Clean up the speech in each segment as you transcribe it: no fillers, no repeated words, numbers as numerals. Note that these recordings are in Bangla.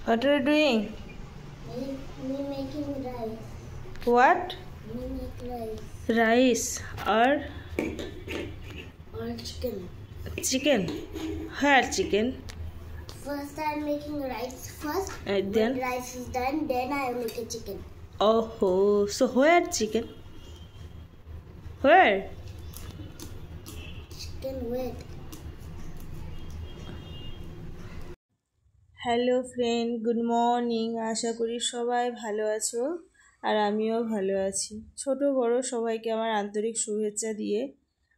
What are you doing? Me making rice. What? Me make rice. Rice or Chicken. chicken? Where chicken? First I'm making rice first. And then? When rice is done, then I make a chicken. Oh, so where chicken? Where? Chicken with. Hello friend, good morning. আশা করি সবাই ভালো আছো আর আমিও ভালো আছি। ছোট বড় সবাইকে আমার আন্তরিক শুভেচ্ছা দিয়ে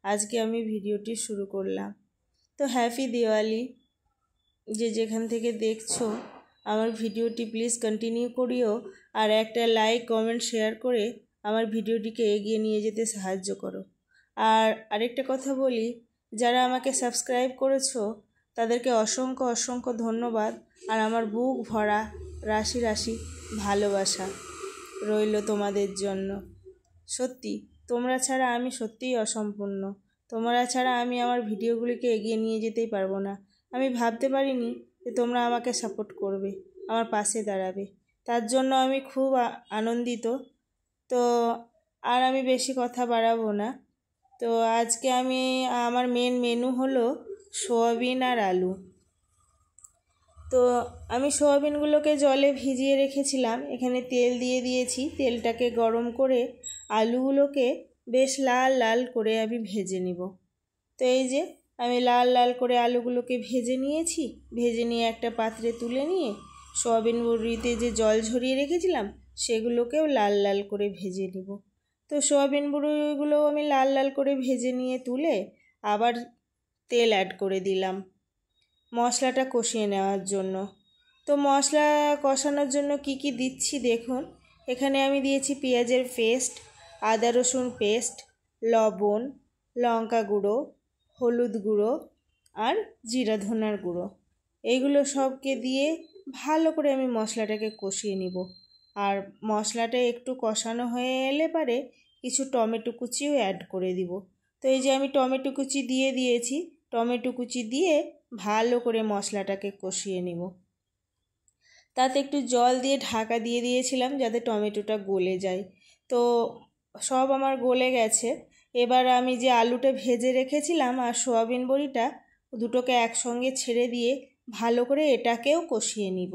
আজকে আমি ভিডিওটি শুরু করলাম। তো হ্যাপি দিওয়ালি। যে যেখান থেকে দেখছো আমার ভিডিওটি প্লিজ কন্টিনিউ করিও আর একটা লাইক কমেন্ট শেয়ার করে আমার ভিডিওটিকে এগিয়ে নিয়ে যেতে সাহায্য করো। আর আরেকটা কথা বলি, যারা আমাকে সাবস্ক্রাইব করেছো তাদেরকে অসংখ্য অসংখ্য ধন্যবাদ। আর আমার বুক ভরা রাশি রাশি ভালোবাসা রইল তোমাদের জন্য। সত্যি তোমরা ছাড়া আমি সত্যিই অসম্পূর্ণ। তোমরা ছাড়া আমি আমার ভিডিওগুলিকে এগিয়ে নিয়ে যেতেই পারবো না। আমি ভাবতে পারিনি যে তোমরা আমাকে সাপোর্ট করবে, আমার পাশে দাঁড়াবে। তার জন্য আমি খুব আনন্দিত। তো আর আমি বেশি কথা বাড়াবো না। তো আজকে আমার মেন মেনু হলো সোয়াবিন আর আলু। তো আমি সোয়াবিনগুলোকে জলে ভিজিয়ে রেখেছিলাম, এখানে তেল দিয়ে দিয়েছি। তেলটাকে গরম করে আলুগুলোকে বেশ লাল লাল করে আমি ভেজে নিব। তো এই যে আমি লাল লাল করে আলুগুলোকে ভেজে নিয়েছি। ভেজে নিয়ে একটা পাত্রে তুলে নিয়ে সোয়াবিন বড়িতে যে জল ঝরিয়ে রেখেছিলাম সেগুলোকেও লাল লাল করে ভেজে নিব। তো সোয়াবিন বড়িগুলো আমি লাল লাল করে ভেজে নিয়ে তুলে আবার তেল অ্যাড করে দিলাম মশলাটা কষিয়ে নেওয়ার জন্য। তো মশলা কষানোর জন্য কি কি দিচ্ছি দেখুন। এখানে আমি দিয়েছি পেঁয়াজের পেস্ট, আদা রসুন পেস্ট, লবণ, লঙ্কা গুঁড়ো, হলুদ গুঁড়ো আর জিরা ধনার গুঁড়ো। এইগুলো সবকে দিয়ে ভালো করে আমি মশলাটাকে কষিয়ে নিব। আর মশলাটা একটু কষানো হয়ে এলে পারে কিছু টমেটো কুচিও অ্যাড করে দিব। তো এই যে আমি টমেটো কুচি দিয়ে দিয়েছি। টমেটো কুচি দিয়ে ভালো করে মশলাটাকে কষিয়ে নিব। তাতে একটু জল দিয়ে ঢাকা দিয়ে দিয়েছিলাম যাতে টমেটোটা গলে যায়। তো সব আমার গলে গেছে। এবার আমি যে আলুটা ভেজে রেখেছিলাম আর সোয়াবিন বড়িটা দুটোকে একসঙ্গে ছেড়ে দিয়ে ভালো করে এটাকেও কষিয়ে নিব।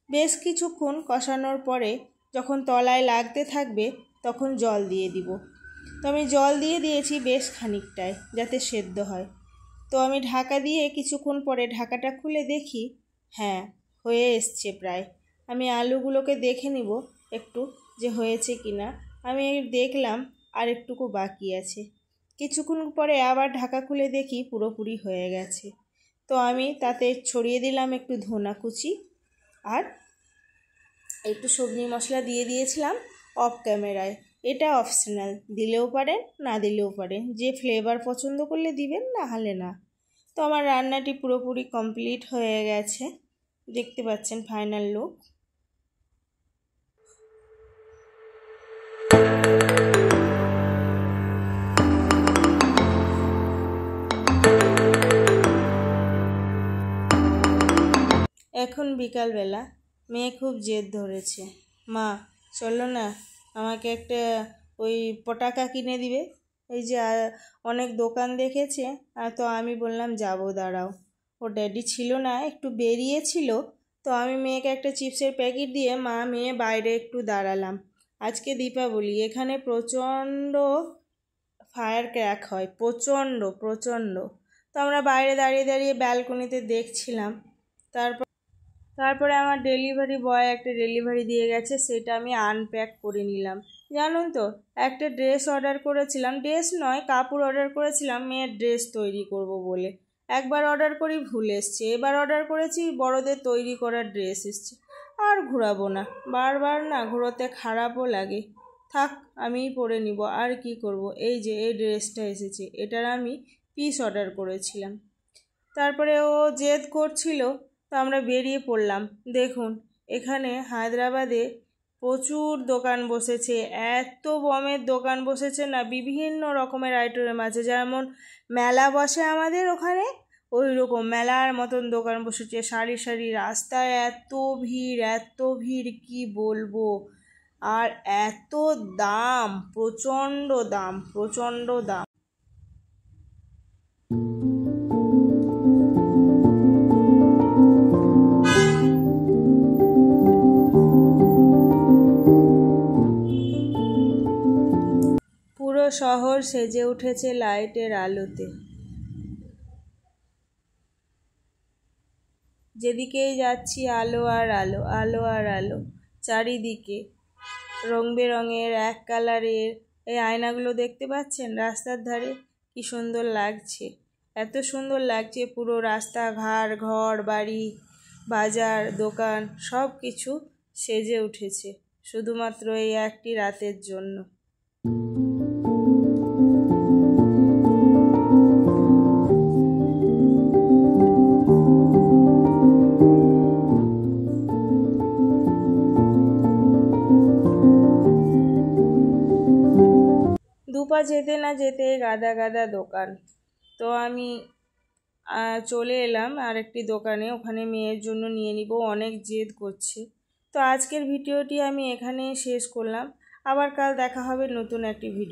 বেশ কিছুক্ষণ কষানোর পরে যখন তলায় লাগতে থাকবে তখন জল দিয়ে দিব। তো আমি জল দিয়ে দিয়েছি বেশ খানিকটায় যাতে সেদ্ধ হয়। তো আমি ঢাকা দিয়ে কিছুক্ষণ পরে ঢাকাটা খুলে দেখি, হ্যাঁ হয়ে এসছে প্রায়। আমি আলুগুলোকে দেখে নিব একটু যে হয়েছে কি না। আমি দেখলাম আর একটুকু বাকি আছে। কিছুক্ষণ পরে আবার ঢাকা খুলে দেখি পুরোপুরি হয়ে গেছে। তো আমি তাতে ছড়িয়ে দিলাম একটু ধনা কুচি আর একটু সবজি মশলা দিয়ে দিয়েছিলাম অফ ক্যামেরায়। এটা অপশনাল, দিলেও পারেন না দিলেও পারেন, যে ফ্লেভার পছন্দ করলে দিবেন, না হলে না। তো আমার রান্নাটি পুরোপুরি কমপ্লিট হয়ে গেছে, দেখতে পাচ্ছেন ফাইনাল লুক। এখন বিকালবেলা, মেয়ে খুব জেদ ধরেছে, মা চলো না আমাকে একটা ওই পটাকা কিনে দিবে। এই যে অনেক দোকান দেখেছে। তো আমি বললাম যাবো, দাঁড়াও। ওর ড্যাডি ছিল না, একটু বেরিয়েছিল। তো আমি মেয়েকে একটা চিপসের প্যাকেট দিয়ে মেয়ে বাইরে একটু দাঁড়ালাম। আজকে দীপাবলি, এখানে প্রচণ্ড ফায়ার ক্র্যাক হয়, প্রচণ্ড প্রচণ্ড। তো আমরা বাইরে দাঁড়িয়ে দাঁড়িয়ে ব্যালকনিতে দেখছিলাম। তারপরে আমার ডেলিভারি বয় একটা ডেলিভারি দিয়ে গেছে, সেটা আমি আনপ্যাক করে নিলাম। জানুন তো, একটা ড্রেস অর্ডার করেছিলাম, ড্রেস নয় কাপড় অর্ডার করেছিলাম মেয়ের ড্রেস তৈরি করব বলে। একবার অর্ডার করি ভুল এসছে, এবার অর্ডার করেছি বড়দের তৈরি করা ড্রেস এসছে। আর ঘোরাবো না, বারবার না ঘোরাতে খারাপও লাগে। থাক, আমিই পরে নিব, আর কি করব। এই যে এই ড্রেসটা এসেছে, এটার আমি পিস অর্ডার করেছিলাম। তারপরে ও জেদ করছিল, তো আমরা বেরিয়ে পড়লাম। দেখুন এখানে হায়দ্রাবাদে প্রচুর দোকান বসেছে, এত বমের দোকান বসেছে না, বিভিন্ন রকমের আইটেম আছে। যেমন মেলা বসে আমাদের ওখানে, ওই রকম মেলার মতন দোকান বসেছে, সারি সারি, রাস্তায় এত ভিড় কি বলবো। আর এত দাম, প্রচণ্ড দাম। পুরো শহর সেজে উঠেছে লাইটের আলোতে। যেদিকেই যাচ্ছি আলো আর আলো, চারিদিকে রং বেরঙের, এক কালারের। এই আয়নাগুলো দেখতে পাচ্ছেন রাস্তার ধারে, কি সুন্দর লাগছে। এত সুন্দর লাগছে, পুরো রাস্তাঘাট, ঘর বাড়ি, বাজার, দোকান সব কিছু সেজে উঠেছে শুধুমাত্র এই একটি রাতের জন্য। দুপা যেতে না যেতে গাদা দোকান। তো আমি চলে এলাম আরেকটি দোকানে, ওখানে মেয়ের জন্য নিয়ে নিব, অনেক জেদ করছে। তো আজকের ভিডিওটি আমি এখানেই শেষ করলাম। আবার কাল দেখা হবে নতুন একটি ভিডিও।